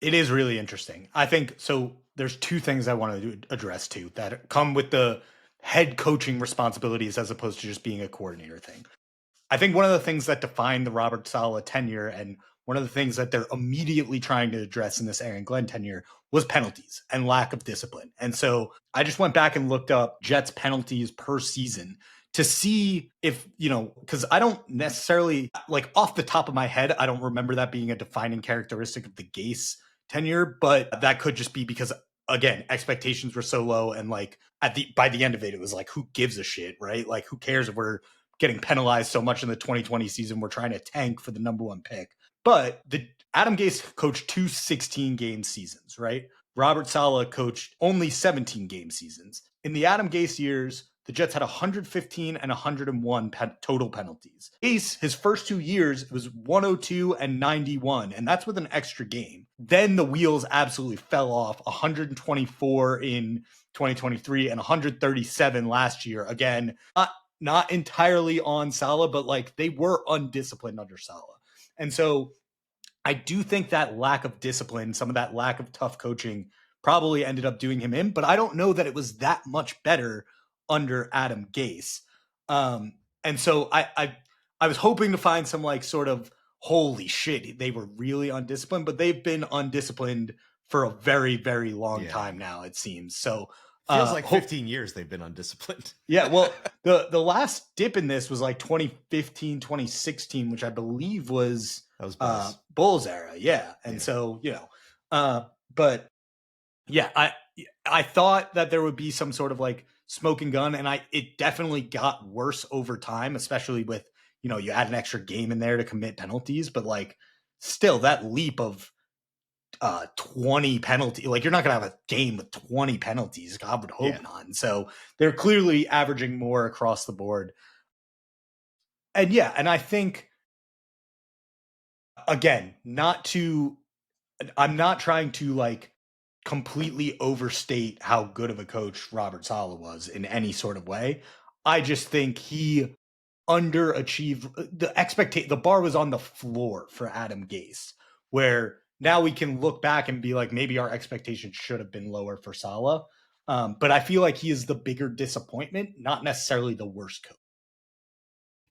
It is really interesting. I think so. There's two things I want to address too that come with the head coaching responsibilities as opposed to just being a coordinator thing. I think one of the things that defined the Robert Saleh tenure and one of the things that they're immediately trying to address in this Aaron Glenn tenure was penalties and lack of discipline. And so I just went back and looked up Jets penalties per season to see if, because I don't necessarily, like off the top of my head, I don't remember that being a defining characteristic of the Gase tenure, but that could just be because, again, expectations were so low and like by the end of it, it was like, who gives a shit, right? Like, who cares if we're getting penalized so much in the 2020 season? We're trying to tank for the number one pick. But the Adam Gase coached two 16-game seasons, right? Robert Saleh coached only 17-game seasons. In the Adam Gase years, the Jets had 115 and 101 total penalties. Gase, his first 2 years, it was 102 and 91, and that's with an extra game. Then the wheels absolutely fell off. 124 in 2023 and 137 last year. Again, not entirely on Saleh, but like they were undisciplined under Saleh. And so I do think that lack of discipline, some of that lack of tough coaching probably ended up doing him in, but I don't know that it was that much better under Adam Gase. And so I was hoping to find some like sort of holy shit, they were really undisciplined, but they've been undisciplined for a very, very long time now, it seems. So feels like 15 years they've been undisciplined. Yeah, well, the last dip in this was like 2015, 2016, which I believe was Bulls era. Yeah. And so, but yeah, I thought that there would be some sort of like smoking gun, and it definitely got worse over time, especially with, you add an extra game in there to commit penalties, but like still that leap of 20 penalty, like you're not gonna have a game with 20 penalties. God would hope not. And so they're clearly averaging more across the board. And and I think, again, I'm not trying to like completely overstate how good of a coach Robert Saleh was in any sort of way. I just think he underachieved the bar was on the floor for Adam Gase, where now we can look back and be like, maybe our expectations should have been lower for Saleh. But I feel like he is the bigger disappointment, not necessarily the worst coach.